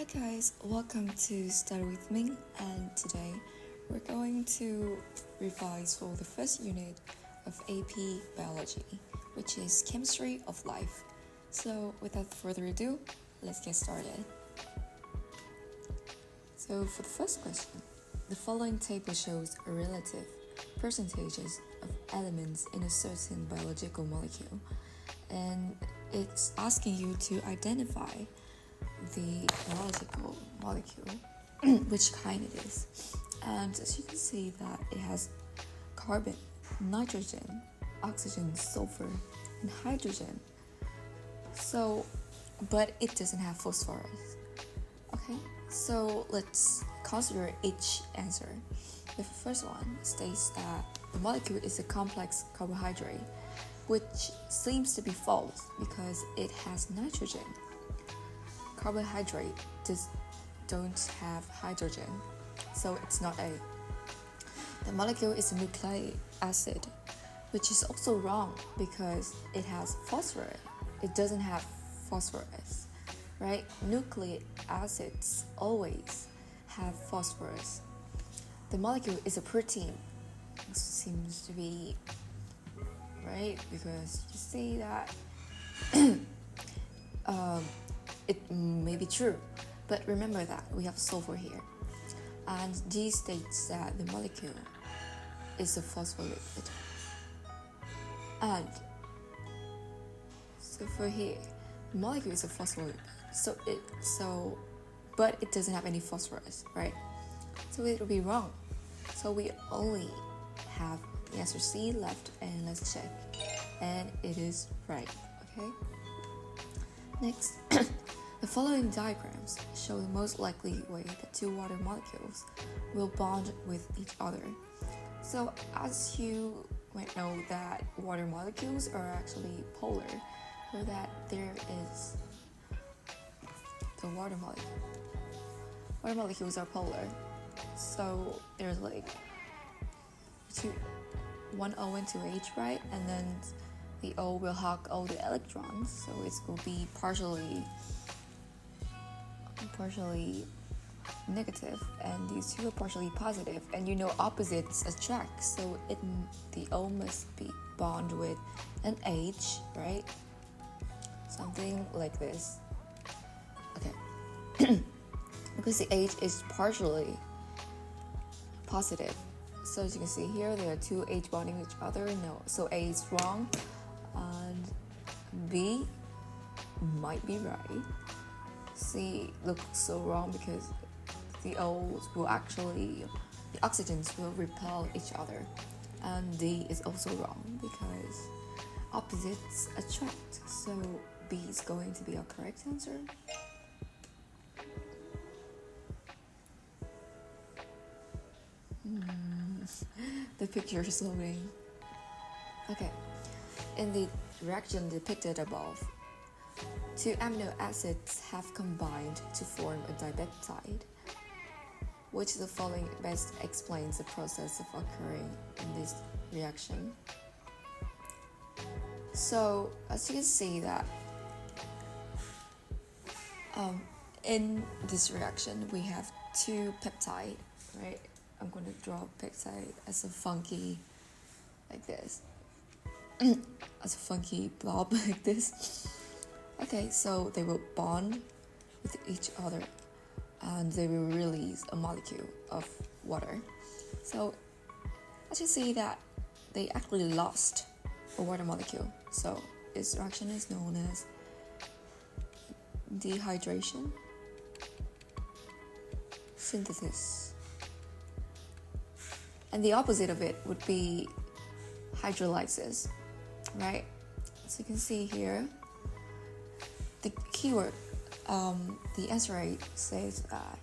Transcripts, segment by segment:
Hi guys, welcome to Study with me, and today we're going to revise for the first unit of AP Biology, which is Chemistry of Life. So without further ado, let's get started. So for the first question, the following table shows a relative percentages of elements in a certain biological molecule, and it's asking you to identify the biological molecule, which kind it is. And as you can see that it has carbon, nitrogen, oxygen, sulfur, and hydrogen. So, but it doesn't have phosphorus. Okay, so let's consider each answer. The first one states that the molecule is a complex carbohydrate, which seems to be false because it has nitrogen. Carbohydrate don't have hydrogen, so it's not A. The molecule is a nucleic acid, which is also wrong because it has phosphorus. It doesn't have phosphorus, right? Nucleic acids always have phosphorus. The molecule is a protein. It seems to be right because you see that it may be true, but remember that we have sulfur here, and D states that the molecule is a phospholipid. And so for here, the molecule is a phospholipid, but it doesn't have any phosphorus, right? So it will be wrong. So we only have the answer C left, and let's check, and it is right. Okay. Next, the following diagrams show the most likely way that two water molecules will bond with each other. So as you might know that water molecules are actually polar, or that there is the water molecule. Water molecules are polar, so there's like one O and two H, right? And then the O will hug all the electrons, so it will be partially negative, and these two are partially positive. And you know opposites attract, so the O must be bond with an H, right? Something like this. Okay. Because the H is partially positive. So as you can see here, there are two H bonding with each other. No, so A is wrong. And B might be right. C looks so wrong because the O's will actually, the oxygens will repel each other. And D is also wrong because opposites attract. So B is going to be our correct answer. The picture is loading. Okay. In the reaction depicted above, two amino acids have combined to form a dipeptide. Which of the following best explains the process of occurring in this reaction? So, as you can see that in this reaction we have two peptide, right? I'm going to draw peptide as a funky, like this. As a funky blob like this. Okay, so they will bond with each other and they will release a molecule of water. So as you see that they actually lost a water molecule. So this reaction is known as dehydration, synthesis. And the opposite of it would be hydrolysis. Right, so you can see here the keyword, the answer rate says that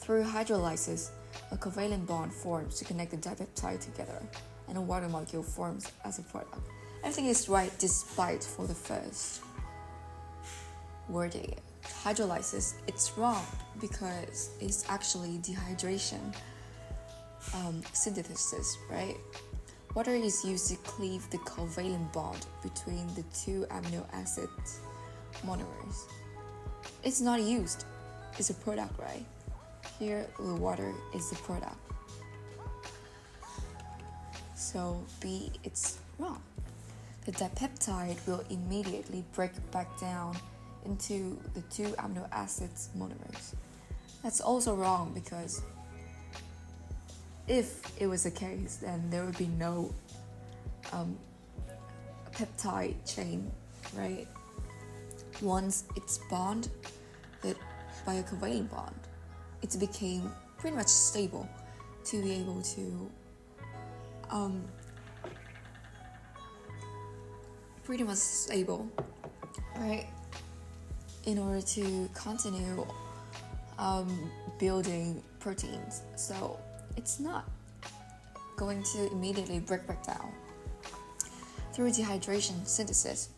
through hydrolysis, a covalent bond forms to connect the dipeptide together, and a water molecule forms as a product. Everything is right despite for the first wording. Hydrolysis, it's wrong because it's actually dehydration, synthesis, right? Water is used to cleave the covalent bond between the two amino acid monomers. It's not used is a product, right? Here, the water is the product. So B, it's wrong. The dipeptide will immediately break back down into the 2 amino acids monomers. That's also wrong because if it was the case, then there would be no peptide chain, right? Once it's bonded by a covalent bond, it became pretty much stable to be able to pretty much stable, right? In order to continue building proteins. So it's not going to immediately break back down. Through dehydration synthesis,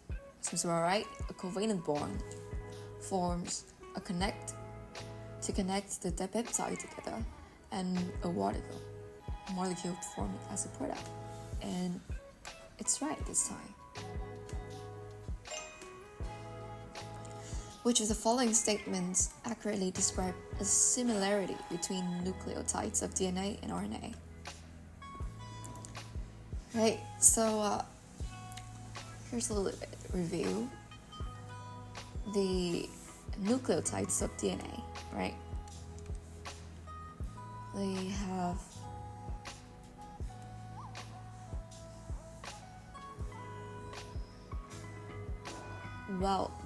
seems about right, a covalent bond forms to connect the dipeptide together, and a molecule formed as a product. And it's right this time. Which of the following statements accurately describe a similarity between nucleotides of DNA and RNA? Right, so here's a little bit review. The nucleotides of DNA, right? They have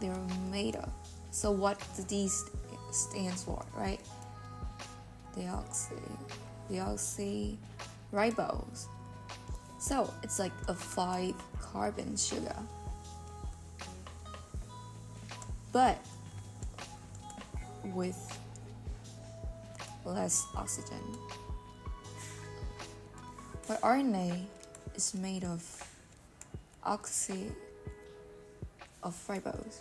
they're made of. So what do these stands for, right? Deoxyribose. So it's like a 5-carbon sugar. But with less oxygen. But RNA is made of ribose.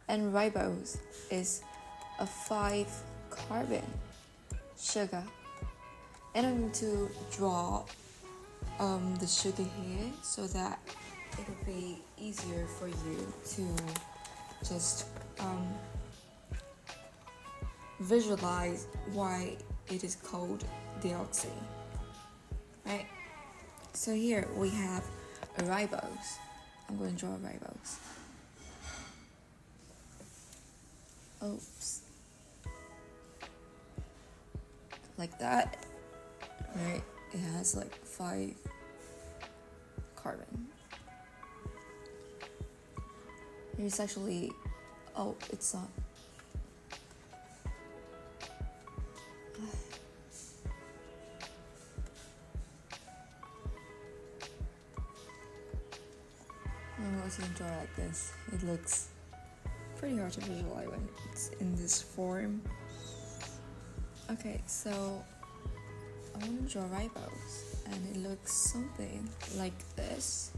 And ribose is a 5-carbon sugar. And I'm going to draw the sugar here so that it'll be easier for you to just visualize why it is called deoxy, right? So here we have a ribose. I'm going to draw a ribose. Oops. Like that, right? It has like 5 carbon. It's actually, it's not. I'm going to draw like this. It looks pretty hard to visualize when it's in this form. Okay, so I want to draw ribose, and it looks something like this.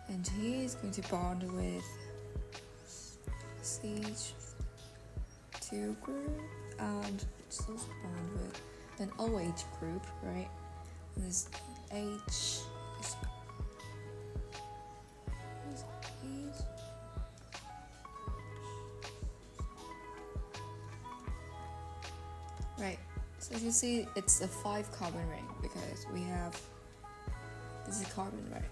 And he is going to bond with CH2 group, and it's also bond with an OH group, right? And this H is right. So as you see, it's a 5-carbon ring because we have this is carbon, right?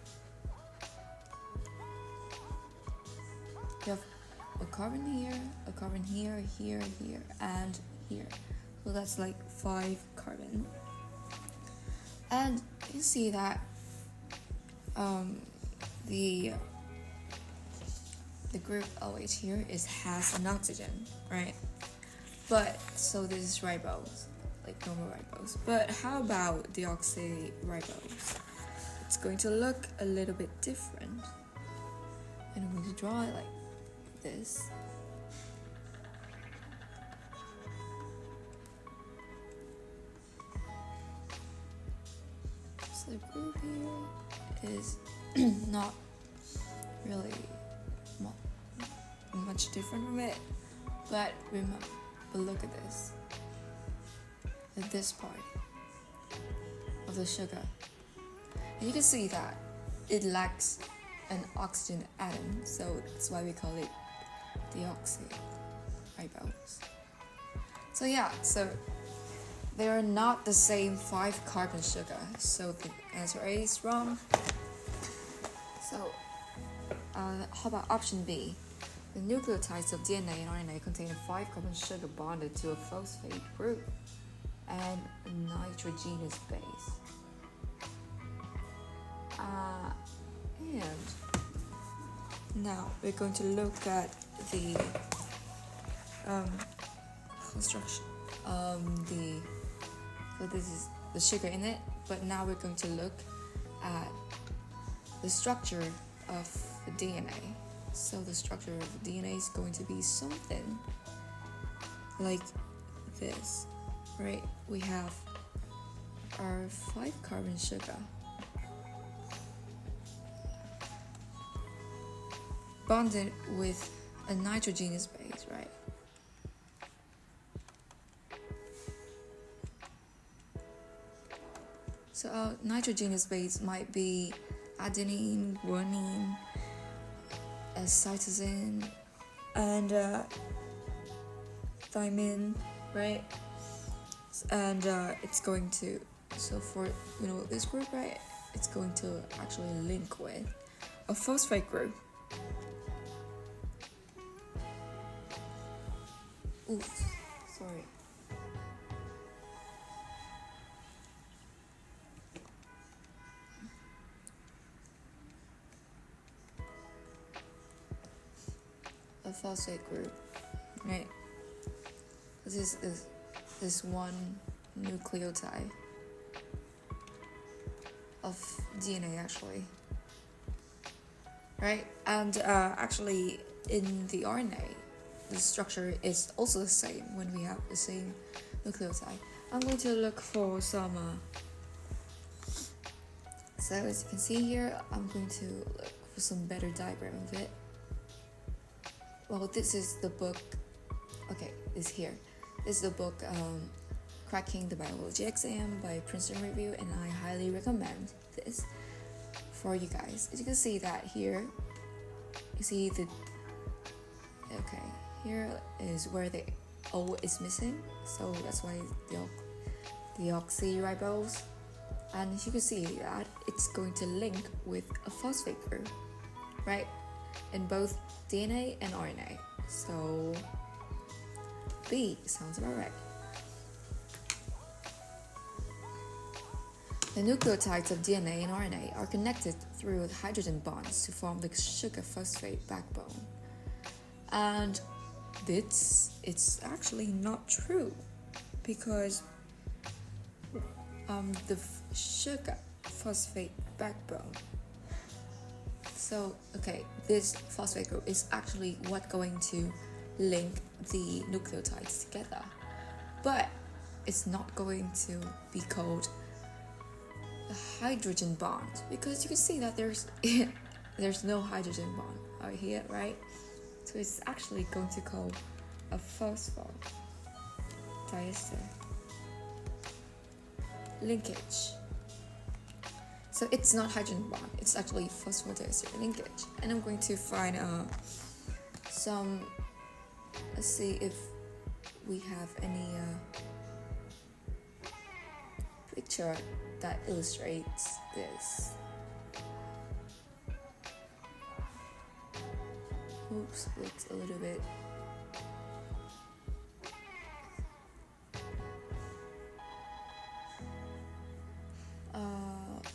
You have a carbon here, here, and here. So that's like 5 carbon. And you see that the group OH here has an oxygen, right? But so this is ribose, like normal ribose. But how about deoxyribose? It's going to look a little bit different. And I'm going to draw it like this. So the group here is not really much different from it, but look at this. At this part of the sugar, and you can see that it lacks an oxygen atom, so that's why we call it deoxyribose. So yeah, so they are not the same 5 carbon sugar, so the answer A is wrong. So how about option B? The nucleotides of DNA and RNA contain a 5 carbon sugar bonded to a phosphate group and a nitrogenous base. And now we're going to look at the construction. So this is the sugar in it, but now we're going to look at the structure of the DNA. So the structure of the DNA is going to be something like this, right? We have our 5 carbon sugar bonded with a nitrogenous base, right? So our nitrogenous base might be adenine, guanine, cytosine, and thymine, right? And it's going to, so for this group, right, it's going to actually link with a phosphate group. Oops, sorry. A phosphate group, right? This is this one nucleotide of DNA actually, right? And actually in the RNA, the structure is also the same when we have the same nucleotide. I'm going to look for some so as you can see here, I'm going to look for some better diagram of it. Well, this is the book, okay, it's here. This is the book, Cracking the Biology Exam by Princeton Review, and I highly recommend this for you guys. As you can see that here, you see the, okay, here is where the O is missing, so that's why deoxyribose. And you can see that it's going to link with a phosphate group, right? In both DNA and RNA. So B sounds about right. The nucleotides of DNA and RNA are connected through hydrogen bonds to form the sugar phosphate backbone. And it's actually not true, because the sugar phosphate backbone, so okay, this phosphate group is actually what's going to link the nucleotides together, but it's not going to be called a hydrogen bond, because you can see that there's no hydrogen bond out here, right? So it's actually going to call a phosphodiester linkage. So it's not hydrogen bond, it's actually phosphodiester linkage. And I'm going to find some, let's see if we have any picture that illustrates this. Oops, looks a little bit.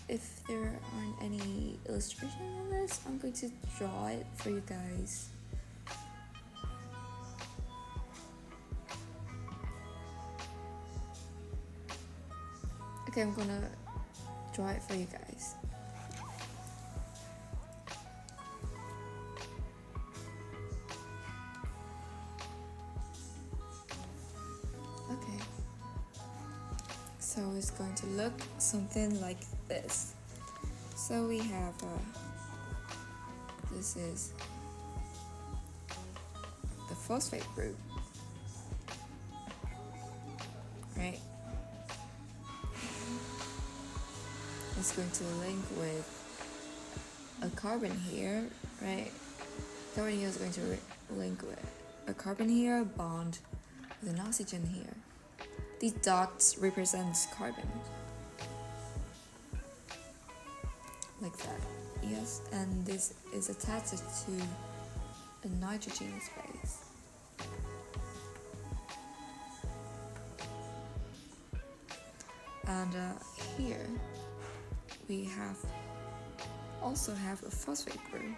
If there aren't any illustrations on this, I'm going to draw it for you guys. Okay, I'm gonna draw it for you guys. Okay. So it's going to look something like this. So we have this is the phosphate group, right? It's going to link with a carbon here, right? Carbon here is going to link with a carbon here, bond with an oxygen here. These dots represent carbon, like that. Yes, and this is attached to a nitrogen space. And here we also have a phosphate group.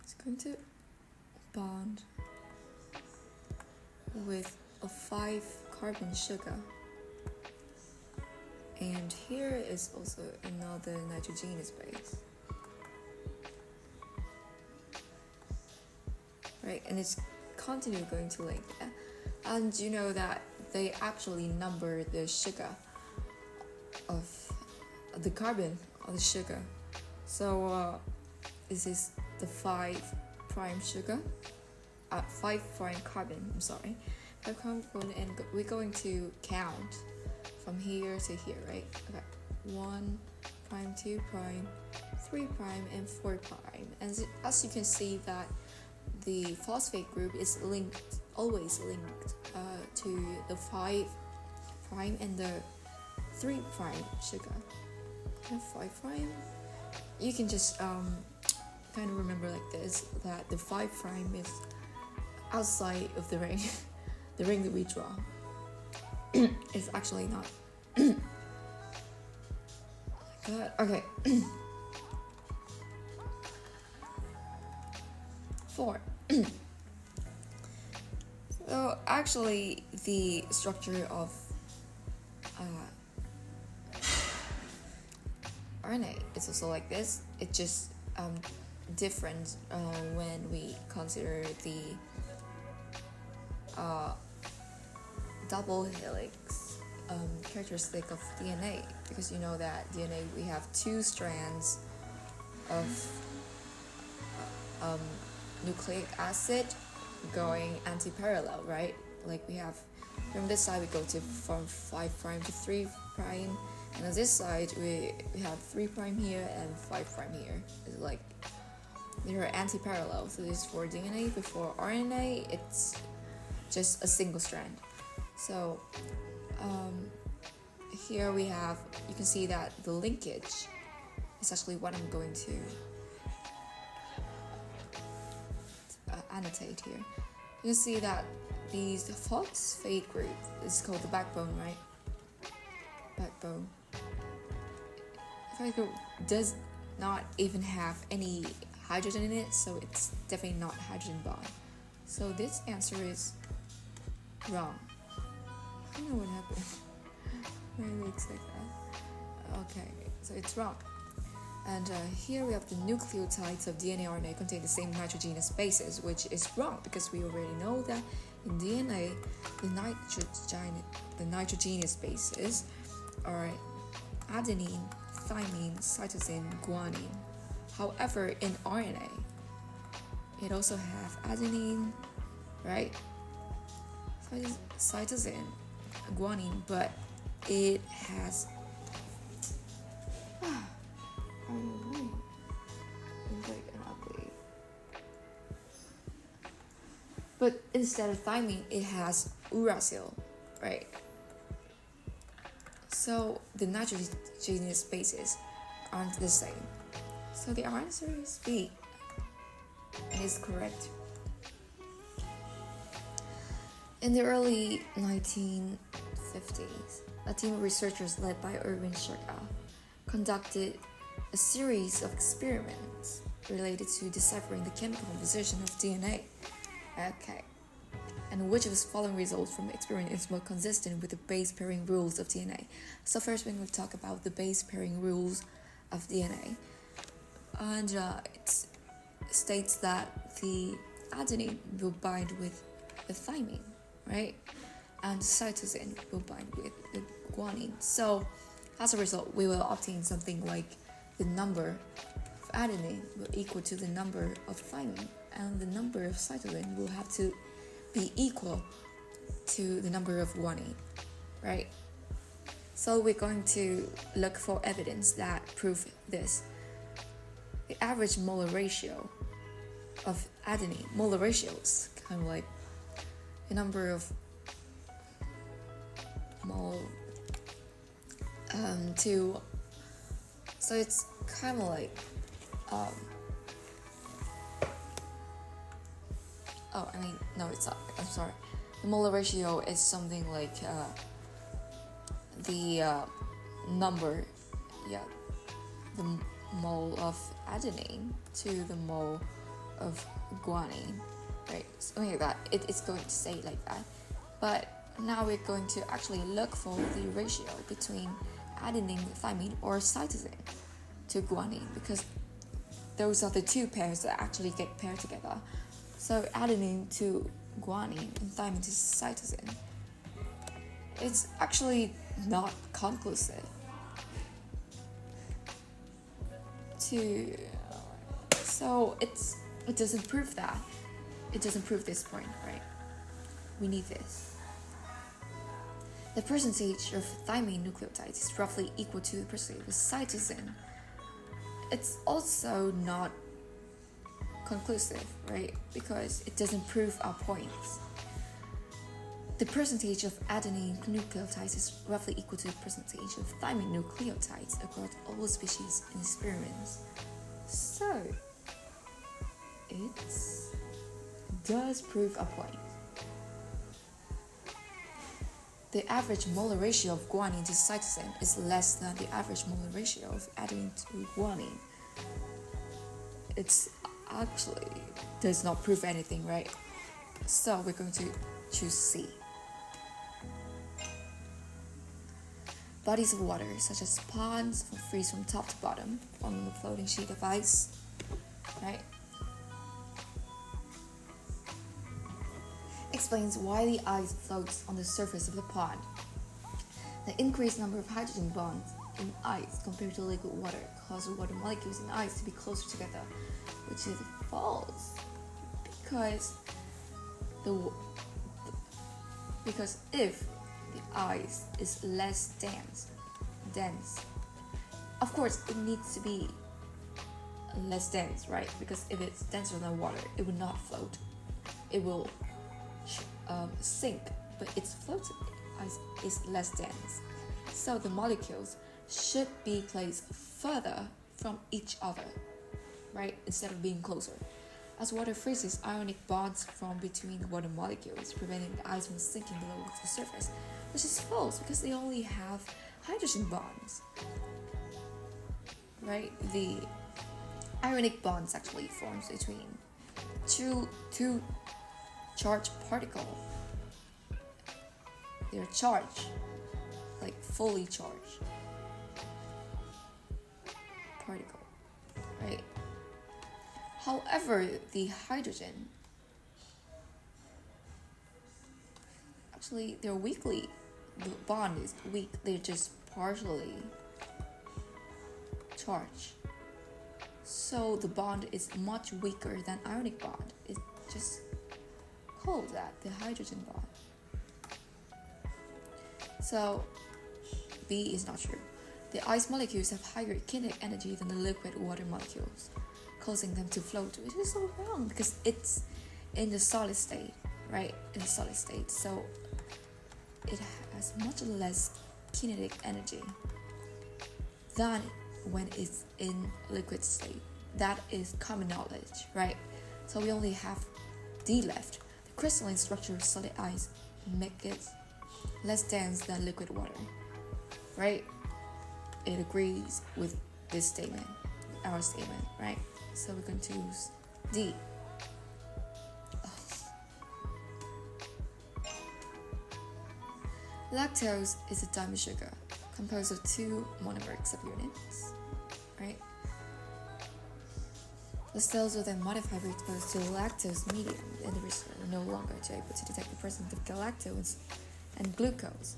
It's going to bond with a 5 carbon sugar. And here is also another nitrogenous base. Right, and it's continue going to link. And you know that they actually number the sugar of the carbon of the sugar. So this is the 5 prime sugar, 5 prime carbon, I'm sorry. 5 carbon, and we're going to count from here to here, right? Okay, 1 prime, 2 prime, 3 prime, and 4 prime. And as you can see that the phosphate group is always linked to the 5 prime and the 3 prime sugar. And 5 prime, you can just kind of remember like this, that the 5 prime is outside of the ring, the ring that we draw. It's actually not. Good. Okay. 4. So actually the structure of RNA is also like this. It's just different when we consider the double helix characteristic of DNA, because you know that DNA we have 2 strands of nucleic acid going anti-parallel, right? Like we have from this side we go to from 5 prime to 3 prime, and on this side we have 3 prime here and 5 prime here. It's like they are anti-parallel. So this is for DNA, but for RNA it's just a single strand. So here we have, you can see that the linkage is actually what I'm going to annotate here. You can see that these phosphate group is called the backbone, right? Backbone. Phosphate group does not even have any hydrogen in it, so it's definitely not hydrogen bond. So this answer is wrong. I don't know what happened. Maybe it's like that. Okay, so it's wrong. And here we have the nucleotides of DNA RNA contain the same nitrogenous bases, which is wrong because we already know that in DNA the nitrogenous bases are adenine, thymine, cytosine, guanine. However, in RNA, it also have adenine, right? Cytosine, guanine, but it has but instead of thymine, it has uracil, right? So the nitrogenous bases aren't the same. So the answer is B. It is correct. In the early 1950s, a team of researchers led by Erwin Scherka conducted a series of experiments related to deciphering the chemical composition of DNA. Okay. And which of the following results from the experiment is more consistent with the base pairing rules of DNA? So first we're going to talk about the base pairing rules of DNA. And it states that the adenine will bind with the thymine, right? And cytosine will bind with the guanine. So as a result, we will obtain something like the number of adenine will equal to the number of thymine, and the number of cytosine will have to be equal to the number of guanine, right? So we're going to look for evidence that prove this. The average molar ratio of adenine, molar ratio is kind of like the number of mole to, so it's kind of like it's not, I'm sorry, the molar ratio is something like the number, the mole of adenine to the mole of guanine, right? Something like that. It's going to say like that. But now we're going to actually look for the ratio between adenine, thymine, or cytosine to guanine, because those are the two pairs that actually get paired together. So adenine to guanine and thymine to cytosine. It's actually not conclusive. So it doesn't prove that. It doesn't prove this point, right? We need this. The percentage of thymine nucleotides is roughly equal to the percentage of cytosine. It's also not conclusive, right? Because it doesn't prove our points. The percentage of adenine nucleotides is roughly equal to the percentage of thymine nucleotides across all species in experiments. So, it does prove a point. The average molar ratio of guanine to cytosine is less than the average molar ratio of adenine to guanine. It's actually does not prove anything, right? So we're going to choose C. Bodies of water, such as ponds, freeze from top to bottom, forming a floating sheet of ice, right? Explains why the ice floats on the surface of the pond. The increased number of hydrogen bonds in ice compared to liquid water causes water molecules in ice to be closer together, which is false, because if the ice is less dense, of course it needs to be less dense, right? Because if it's denser than water, it would not float. It will sink, but it's floating. Ice is less dense, so the molecules should be placed further from each other, right, instead of being closer. As water freezes, ionic bonds form between the water molecules, preventing the ice from sinking below the surface, which is false because they only have hydrogen bonds, right? The ionic bonds actually forms between two charged particles. They're charged, like fully charged particle, right? However, the hydrogen, actually, they're weakly, the bond is weak, they're just partially charged. So the bond is much weaker than ionic bond. It just calls that the hydrogen bond. So B is not true. The ice molecules have higher kinetic energy than the liquid water molecules, causing them to float, which is so wrong because it's in the solid state, right? In the solid state, so it has much less kinetic energy than when it's in liquid state. That is common knowledge, right? So we only have D left. The crystalline structure of solid ice make it less dense than liquid water, right? It agrees with this statement, our statement, right? So we're going to choose D. Lactose is a diamond sugar composed of two monomer subunits, right? The cells are then modified or exposed to the lactose medium, and the researchers are no longer able to detect the presence of galactose and glucose.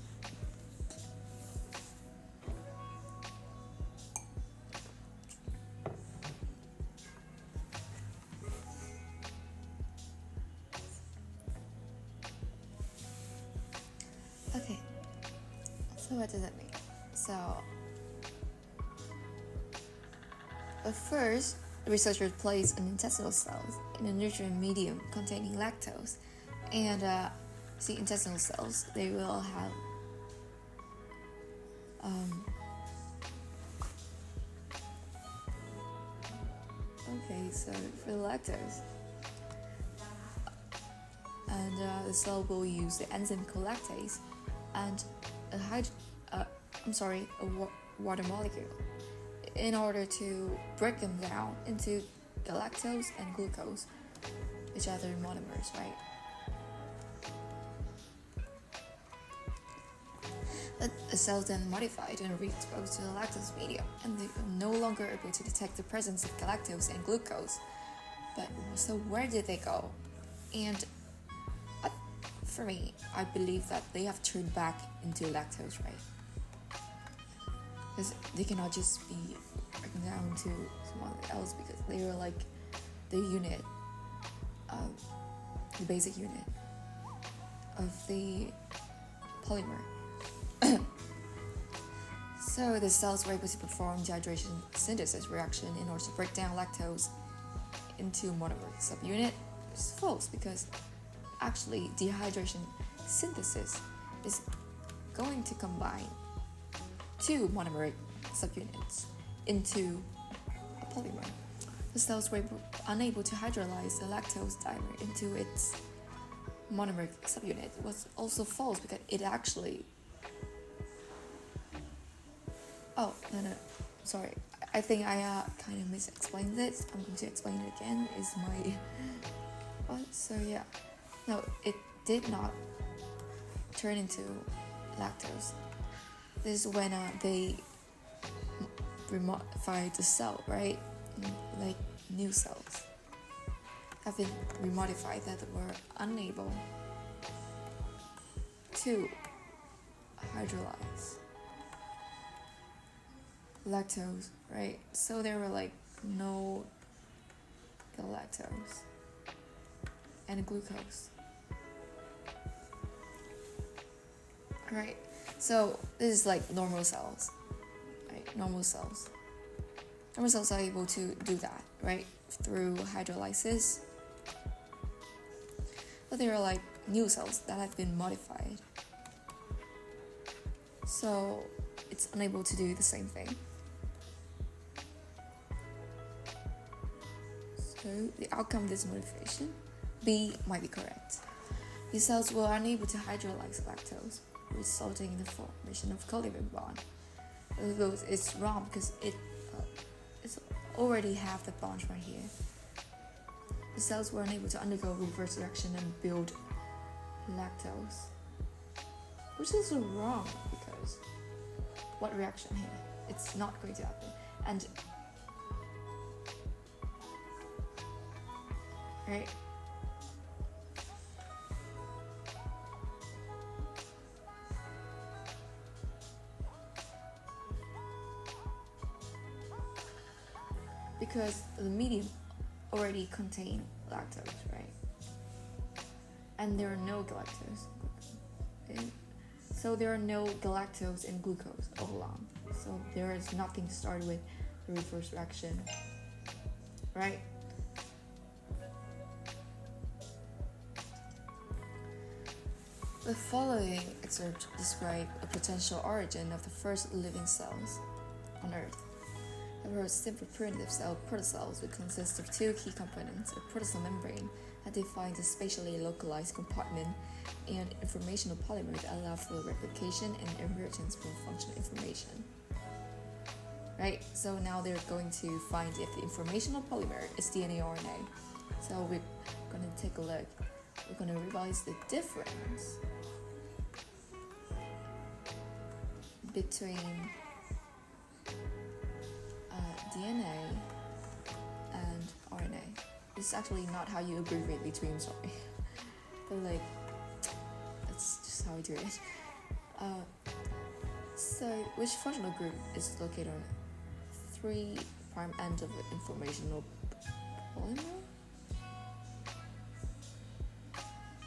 Okay, so what does that mean? So, at first, researchers placed an intestinal cells in a nutrient medium containing lactose, and see intestinal cells, they will have okay, so for the lactose, and the cell will use the enzyme colactase and a water molecule in order to break them down into galactose and glucose, which are their monomers, right? But the cells then modified and re-exposed to the lactose medium, and they are no longer able to detect the presence of galactose and glucose. But so where did they go? And for me, I believe that they have turned back into lactose, right? Because they cannot just be broken down to someone else, because they are like the unit, the basic unit of the polymer. So the cells were able to perform dehydration synthesis reaction in order to break down lactose into monomer subunit, which is false, because actually dehydration synthesis is going to combine two monomeric subunits into a polymer. The cells were unable to hydrolyze the lactose dimer into its monomeric subunit. It was also false, because it actually... Oh, no, sorry. I think I kind of misexplained it. I'm going to explain it again. Is my... So yeah. No, it did not turn into lactose. This is when they remodified the cell, right? Like new cells have been remodified that were unable to hydrolyze lactose, right? So there were like no galactose and glucose. Right, so this is like normal cells, right? Normal cells are able to do that, right? Through hydrolysis. But there are like new cells that have been modified, so it's unable to do the same thing. So the outcome of this modification, B, might be correct. These cells were unable to hydrolyze lactose, resulting in the formation of covalent bond. It's wrong, because it's already have the bond right here. The cells were unable to undergo reverse reaction and build lactose, which is wrong, because what reaction here? It's not going to happen. And right, because the medium already contain lactose, right? And there are no galactose. So there are no galactose and glucose all along. So there is nothing to start with the reverse reaction, right? The following excerpt describe a potential origin of the first living cells on Earth. A simple primitive cell, protocells, would consist of two key components: a protosome membrane that defines a spatially localized compartment, and informational polymer that allow for replication and emergence from functional information. Right, so now they're going to find if the informational polymer is DNA or RNA. So we're going to take a look. We're going to revise the difference between DNA and RNA. It's actually not how you abbreviate between, sorry. But like, that's just how I do it. So, which functional group is located on 3' end of the informational polymer?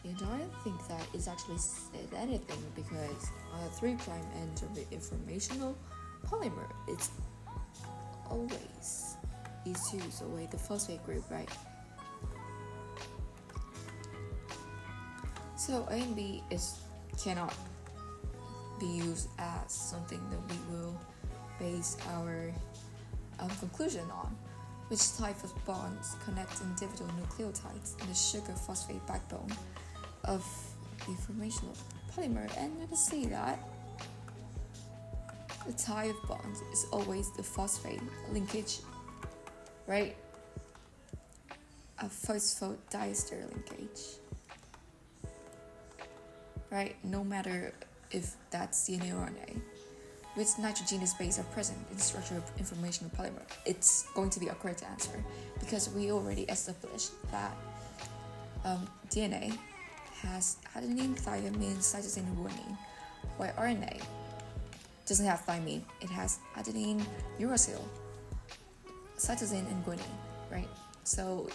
And I don't think that it's actually said anything because 3' end of the informational polymer, it's always these two, so wait, the phosphate group, right? So A and B cannot be used as something that we will base our conclusion on. Which type of bonds connect individual nucleotides in the sugar phosphate backbone of the informational polymer? And you can see that the type of bond is always the phosphate linkage, right? A phosphodiester linkage, right? No matter if that's DNA or RNA. Which nitrogenous base are present in the structure of informational polymer? It's going to be a correct answer because we already established that DNA has adenine, thymine, cytosine, and guanine, while RNA doesn't have thymine. It has adenine, uracil, cytosine, and guanine, right? So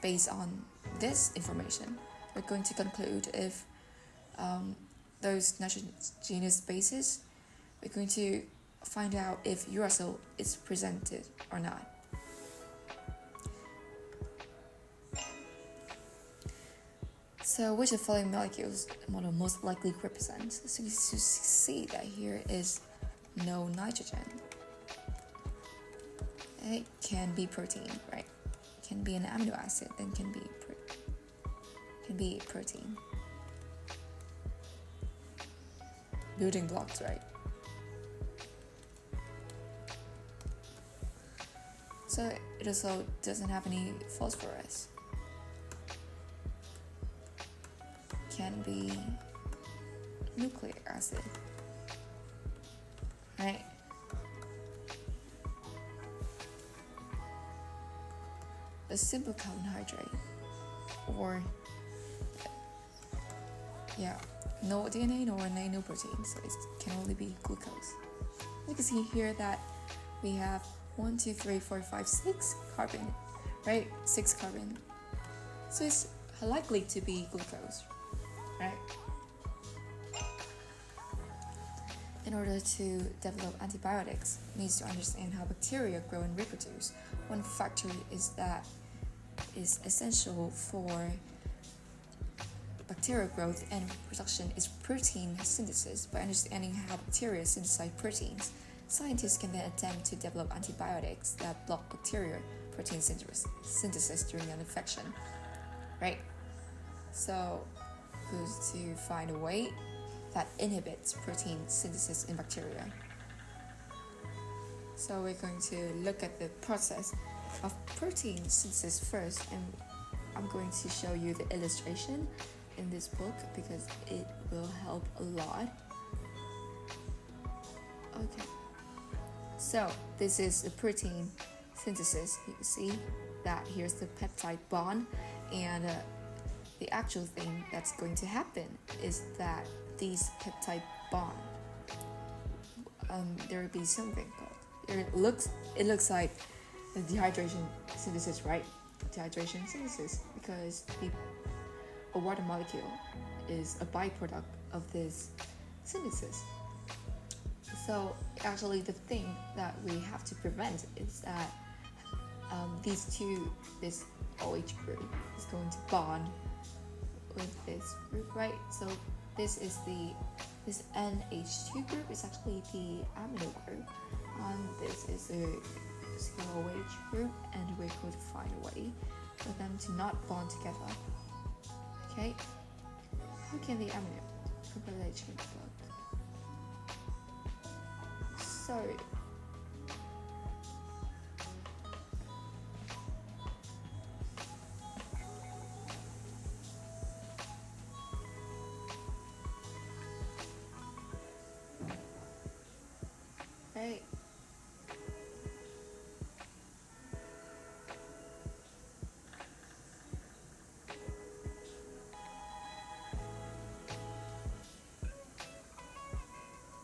based on this information, we're going to conclude if those nitrogenous bases, we're going to find out if uracil is presented or not. So which of the following molecules the model most likely represents? So you see that here is no nitrogen. It can be protein, right? It can be an amino acid, then can be protein. Building blocks, right? So it also doesn't have any phosphorus. Can be nucleic acid, right? A simple carbohydrate, or no DNA, no RNA, no protein, so it can only be glucose. You can see here that we have 1, 2, 3, 4, 5, 6 carbon, right? 6 carbon. So it's likely to be glucose, right? In order to develop antibiotics, it needs to understand how bacteria grow and reproduce. One factor is essential for bacterial growth and production is protein synthesis. By understanding how bacteria synthesize proteins, scientists can then attempt to develop antibiotics that block bacterial protein synthesis during an infection, right? So, who's to find a way that inhibits protein synthesis in bacteria. So we're going to look at the process of protein synthesis first, and I'm going to show you the illustration in this book because it will help a lot. Okay, so this is the protein synthesis. You can see that here's the peptide bond, and the actual thing that's going to happen is that these peptide bond, there will be something called, it looks like the dehydration synthesis, right? Dehydration synthesis, because a water molecule is a byproduct of this synthesis. So actually the thing that we have to prevent is that this OH group is going to bond with this group, right? So this NH2 group is actually the amino group, and this is the COOH group, and we're going to find a way for them to not bond together. Okay, how can the amino completely change bond? So right.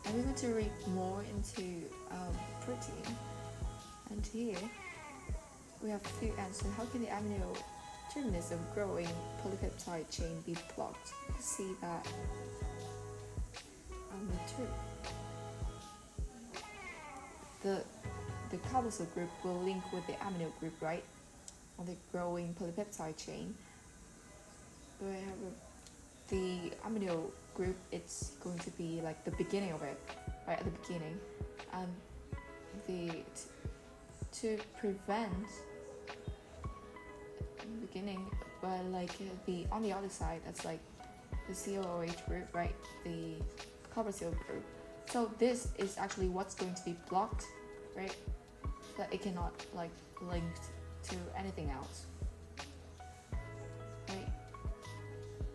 I'm going to read more into protein, and here we have two answers. How can the amino terminus of growing polypeptide chain be blocked. You see that on the two. The carboxyl group will link with the amino group, right, on the growing polypeptide chain. But I have the amino group, it's going to be like the beginning of it, right at the beginning, and to prevent the beginning, but like the on the other side, that's like the COOH group, right, the carboxyl group. So this is actually what's going to be blocked, right? That it cannot like linked to anything else, right?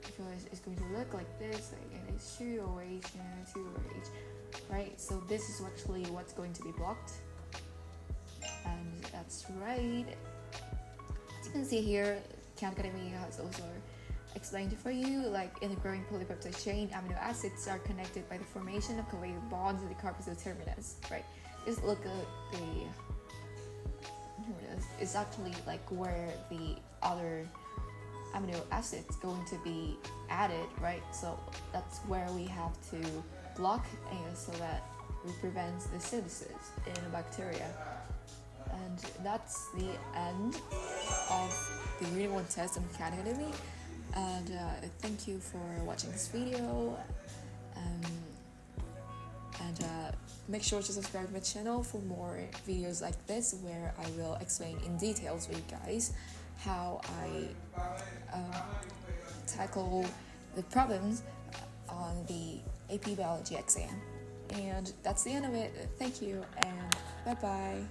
Because it's going to look like this, like, and it's COOH and COOH, right? So this is actually what's going to be blocked, and that's right. As you can see here, Khan Academy has also explained for you, like in the growing polypeptide chain, amino acids are connected by the formation of covalent bonds in the carboxyl terminus, right? Just look at the terminus. It's actually like where the other amino acids going to be added, right? So that's where we have to block so that we prevent the synthesis in a bacteria. And that's the end of the Unit 1 test on Khan Academy. And thank you for watching this video, and make sure to subscribe to my channel for more videos like this, where I will explain in details with you guys how I tackle the problems on the AP Biology exam. And that's the end of it. Thank you, and bye bye.